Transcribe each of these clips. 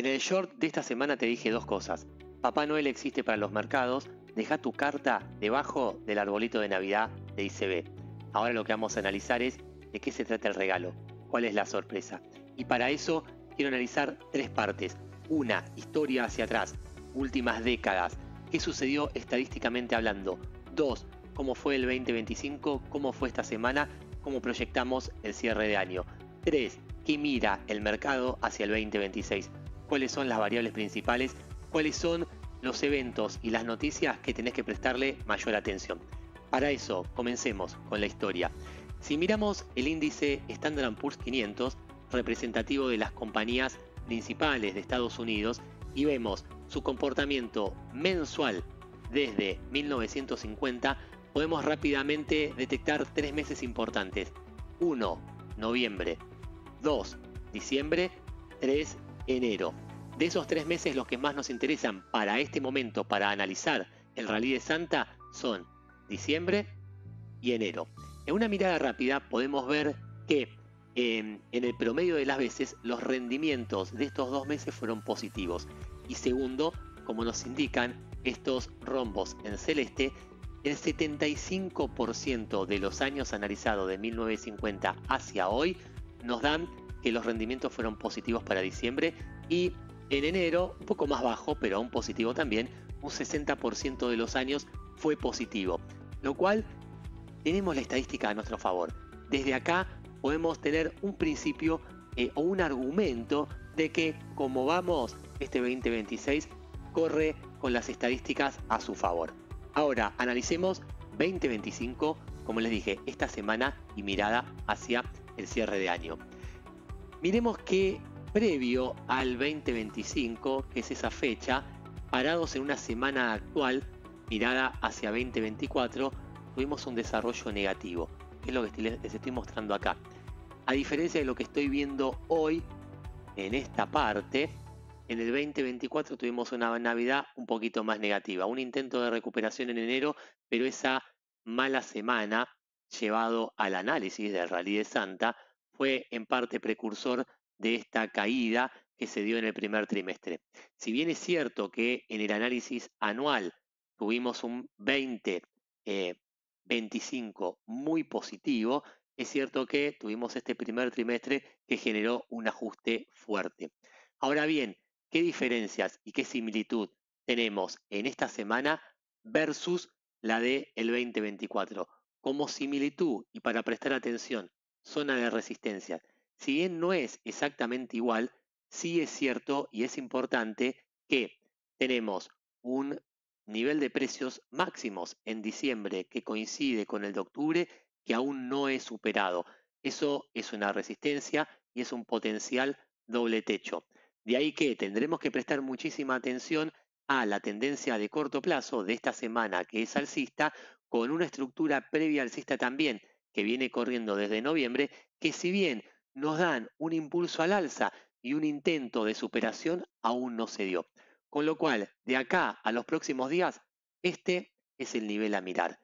En el short de esta semana te dije dos cosas. Papá Noel existe para los mercados, deja tu carta debajo del arbolito de Navidad de ICB. Ahora lo que vamos a analizar es de qué se trata el regalo, cuál es la sorpresa. Y para eso quiero analizar tres partes. Una, historia hacia atrás, últimas décadas, qué sucedió estadísticamente hablando. Dos, cómo fue el 2025, cómo fue esta semana, cómo proyectamos el cierre de año. Tres, qué mira el mercado hacia el 2026. Cuáles son las variables principales, cuáles son los eventos y las noticias que tenés que prestarle mayor atención. Para eso, comencemos con la historia. Si miramos el índice Standard & Poor's 500, representativo de las compañías principales de Estados Unidos, y vemos su comportamiento mensual desde 1950, podemos rápidamente detectar tres meses importantes. 1, noviembre. 2, diciembre. 3, enero. De esos tres meses, los que más nos interesan para este momento, para analizar el Rally de Santa, son diciembre y enero. En una mirada rápida podemos ver que en el promedio de las veces los rendimientos de estos dos meses fueron positivos. Y segundo, como nos indican estos rombos en celeste, el 75% de los años analizados de 1950 hacia hoy nos dan que los rendimientos fueron positivos para diciembre, y en enero, un poco más bajo, pero aún positivo también, un 60% de los años fue positivo, lo cual tenemos la estadística a nuestro favor. Desde acá podemos tener un principio o un argumento de que como vamos, este 2026 corre con las estadísticas a su favor. Ahora analicemos 2025, como les dije, esta semana y mirada hacia el cierre de año. Miremos que previo al 2025, que es esa fecha, parados en una semana actual, mirada hacia 2024, tuvimos un desarrollo negativo, que es lo que les estoy mostrando acá. A diferencia de lo que estoy viendo hoy, en esta parte, en el 2024 tuvimos una Navidad un poquito más negativa, un intento de recuperación en enero, pero esa mala semana, llevado al análisis del Rally de Santa, fue en parte precursor de esta caída que se dio en el primer trimestre. Si bien es cierto que en el análisis anual tuvimos un 2025 muy positivo, es cierto que tuvimos este primer trimestre que generó un ajuste fuerte. Ahora bien, ¿qué diferencias y qué similitud tenemos en esta semana versus la del 2024? Como similitud y para prestar atención, zona de resistencia. Si bien no es exactamente igual, sí es cierto y es importante que tenemos un nivel de precios máximos en diciembre que coincide con el de octubre que aún no es superado. Eso es una resistencia y es un potencial doble techo. De ahí que tendremos que prestar muchísima atención a la tendencia de corto plazo de esta semana, que es alcista, con una estructura previa alcista también, que viene corriendo desde noviembre, que si bien nos dan un impulso al alza y un intento de superación, aún no se dio. Con lo cual, de acá a los próximos días, este es el nivel a mirar.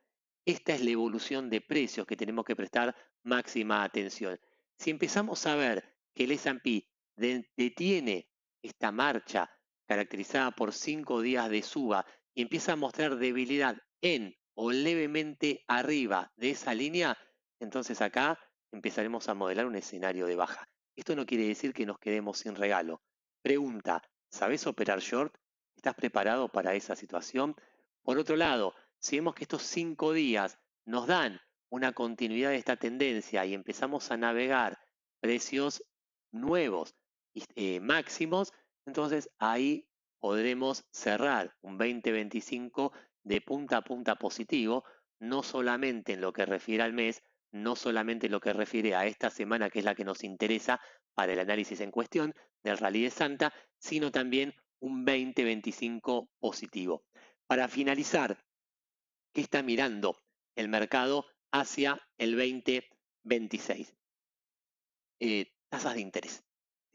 Esta es la evolución de precios que tenemos que prestar máxima atención. Si empezamos a ver que el S&P detiene esta marcha caracterizada por 5 días de suba y empieza a mostrar debilidad en o levemente arriba de esa línea, entonces acá empezaremos a modelar un escenario de baja. Esto no quiere decir que nos quedemos sin regalo. Pregunta, ¿sabés operar short? ¿Estás preparado para esa situación? Por otro lado, si vemos que estos 5 días nos dan una continuidad de esta tendencia y empezamos a navegar precios nuevos máximos, entonces ahí podremos cerrar un 2025 de punta a punta positivo, no solamente en lo que refiere al mes, no solamente en lo que refiere a esta semana, que es la que nos interesa para el análisis en cuestión del Rally de Santa, sino también un 2025 positivo. Para finalizar, ¿qué está mirando el mercado hacia el 2026? Tasas de interés.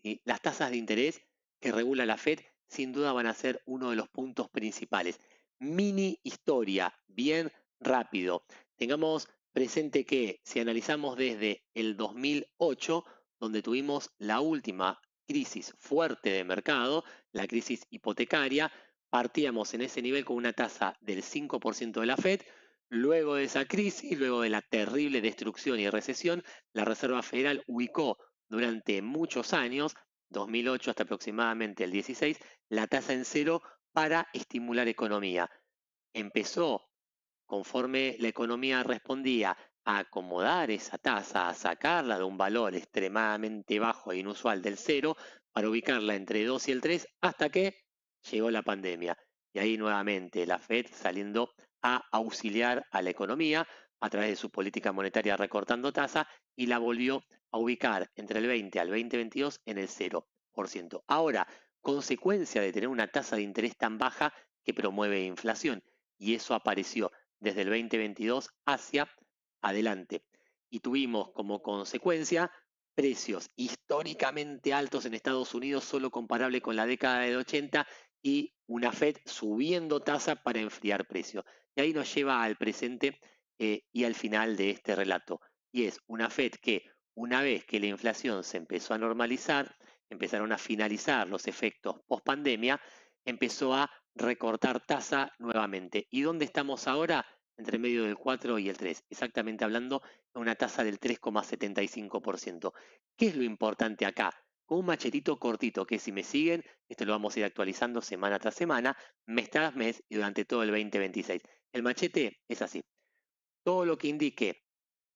¿Sí? Las tasas de interés que regula la Fed sin duda van a ser uno de los puntos principales. Mini historia, bien rápido. Tengamos presente que si analizamos desde el 2008, donde tuvimos la última crisis fuerte de mercado, la crisis hipotecaria. Partíamos en ese nivel con una tasa del 5% de la Fed. Luego de esa crisis, luego de la terrible destrucción y recesión, la Reserva Federal ubicó durante muchos años, 2008 hasta aproximadamente el 16, la tasa en cero para estimular economía. Empezó, conforme la economía respondía, a acomodar esa tasa, a sacarla de un valor extremadamente bajo e inusual del cero, para ubicarla entre 2 y el 3, hasta que llegó la pandemia. Y ahí nuevamente la Fed saliendo a auxiliar a la economía a través de su política monetaria recortando tasa y la volvió a ubicar entre el 20 al 2022 en el 0%. Ahora, consecuencia de tener una tasa de interés tan baja que promueve inflación, y eso apareció desde el 2022 hacia adelante. Y tuvimos como consecuencia precios históricamente altos en Estados Unidos, solo comparable con la década de 80, y una Fed subiendo tasa para enfriar precios. Y ahí nos lleva al presente y al final de este relato. Y es una Fed que, una vez que la inflación se empezó a normalizar, empezaron a finalizar los efectos post pandemia, empezó a recortar tasa nuevamente. ¿Y dónde estamos ahora? Entre medio del 4 y el 3, exactamente hablando de una tasa del 3,75%. ¿Qué es lo importante acá? Con un machetito cortito, que si me siguen, esto lo vamos a ir actualizando semana tras semana, mes tras mes y durante todo el 2026. El machete es así. Todo lo que indique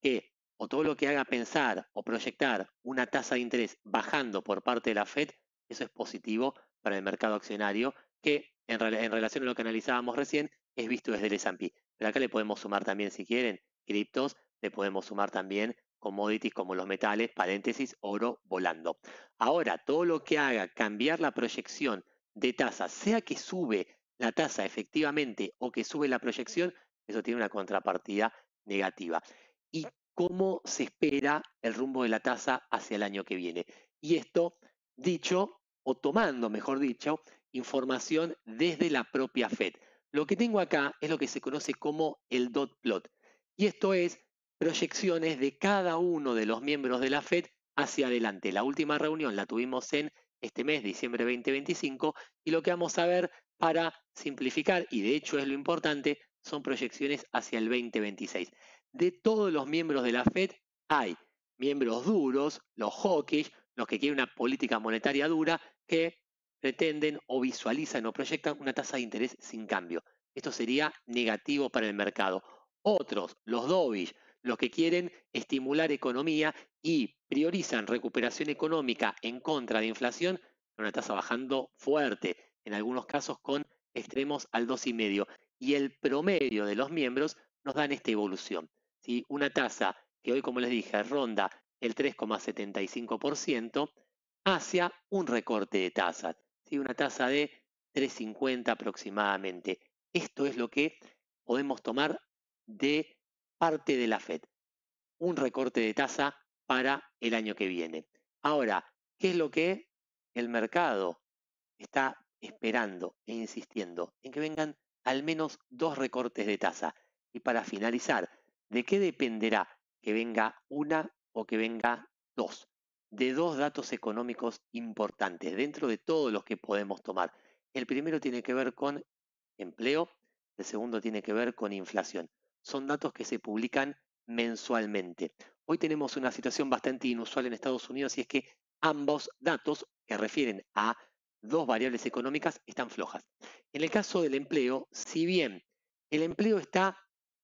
que, o todo lo que haga pensar o proyectar una tasa de interés bajando por parte de la Fed, eso es positivo para el mercado accionario, que en relación a lo que analizábamos recién, es visto desde el S&P. Pero acá le podemos sumar también, si quieren, criptos, le podemos sumar también commodities como los metales, paréntesis, oro volando. Ahora, todo lo que haga cambiar la proyección de tasa, sea que sube la tasa efectivamente o que sube la proyección, eso tiene una contrapartida negativa. ¿Y cómo se espera el rumbo de la tasa hacia el año que viene? Y esto dicho, o tomando, mejor dicho, información desde la propia Fed. Lo que tengo acá es lo que se conoce como el dot plot. Y esto es proyecciones de cada uno de los miembros de la Fed hacia adelante. La última reunión la tuvimos en este mes, diciembre 2025, y lo que vamos a ver para simplificar, y de hecho es lo importante, son proyecciones hacia el 2026. De todos los miembros de la Fed hay miembros duros, los hawkish, los que quieren una política monetaria dura, que pretenden o visualizan o proyectan una tasa de interés sin cambio. Esto sería negativo para el mercado. Otros, los dovish, los que quieren estimular economía y priorizan recuperación económica en contra de inflación, una tasa bajando fuerte, en algunos casos con extremos al 2,5. Y el promedio de los miembros nos dan esta evolución. ¿Sí? Una tasa que hoy, como les dije, ronda el 3,75% hacia un recorte de tasas, ¿sí? Una tasa de 3,50 aproximadamente. Esto es lo que podemos tomar de parte de la Fed, un recorte de tasa para el año que viene. Ahora, ¿qué es lo que el mercado está esperando e insistiendo? En que vengan al menos 2 recortes de tasa. Y para finalizar, ¿de qué dependerá que venga una o que venga dos? De dos datos económicos importantes dentro de todos los que podemos tomar. El primero tiene que ver con empleo, el segundo tiene que ver con inflación. Son datos que se publican mensualmente. Hoy tenemos una situación bastante inusual en Estados Unidos, y es que ambos datos que refieren a dos variables económicas están flojas. En el caso del empleo, si bien el empleo está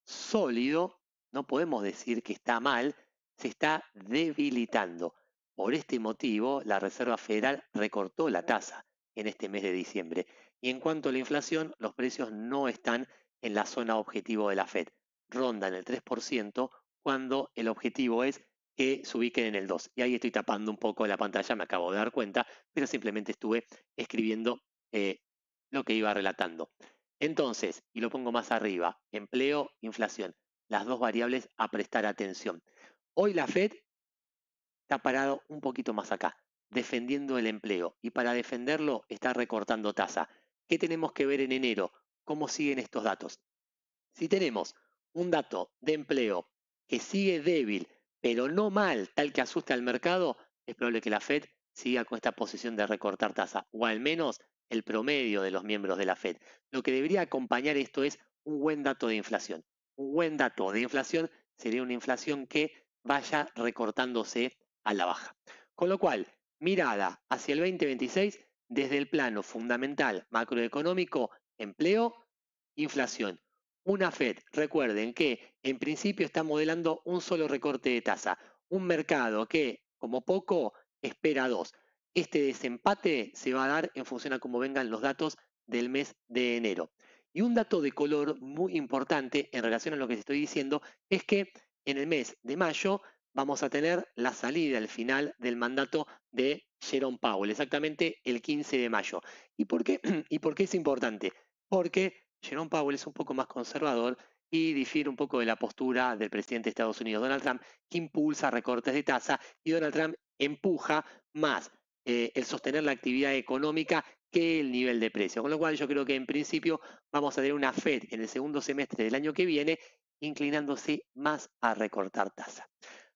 sólido, no podemos decir que está mal, se está debilitando. Por este motivo, la Reserva Federal recortó la tasa en este mes de diciembre. Y en cuanto a la inflación, los precios no están en la zona objetivo de la Fed. Rondan el 3% cuando el objetivo es que se ubiquen en el 2. Y ahí estoy tapando un poco la pantalla, me acabo de dar cuenta, pero simplemente estuve escribiendo lo que iba relatando. Entonces, y lo pongo más arriba, empleo, inflación, las dos variables a prestar atención. Hoy la Fed está parado un poquito más acá, defendiendo el empleo, y para defenderlo está recortando tasa. ¿Qué tenemos que ver en enero? ¿Cómo siguen estos datos? Si tenemos un dato de empleo que sigue débil, pero no mal, tal que asusta al mercado, es probable que la Fed siga con esta posición de recortar tasa, o al menos el promedio de los miembros de la Fed. Lo que debería acompañar esto es un buen dato de inflación. Un buen dato de inflación sería una inflación que vaya recortándose a la baja. Con lo cual, mirada hacia el 2026 desde el plano fundamental macroeconómico, empleo, inflación. Una Fed, recuerden que en principio está modelando un solo recorte de tasa, un mercado que como poco espera dos. Este desempate se va a dar en función a cómo vengan los datos del mes de enero. Y un dato de color muy importante en relación a lo que te estoy diciendo es que en el mes de mayo vamos a tener la salida, el final del mandato de Jerome Powell, exactamente el 15 de mayo. ¿Y por qué, ¿Y por qué es importante? Porque Jerome Powell es un poco más conservador y difiere un poco de la postura del presidente de Estados Unidos, Donald Trump, que impulsa recortes de tasa y Donald Trump empuja más el sostener la actividad económica que el nivel de precio. Con lo cual yo creo que en principio vamos a tener una Fed en el segundo semestre del año que viene inclinándose más a recortar tasa.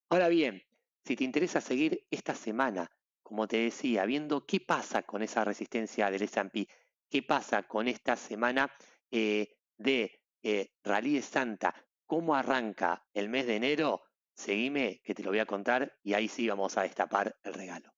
Ahora bien, si te interesa seguir esta semana, como te decía, viendo qué pasa con esa resistencia del S&P, qué pasa con esta semana de Rally de Santa, cómo arranca el mes de enero, seguime que te lo voy a contar y ahí sí vamos a destapar el regalo.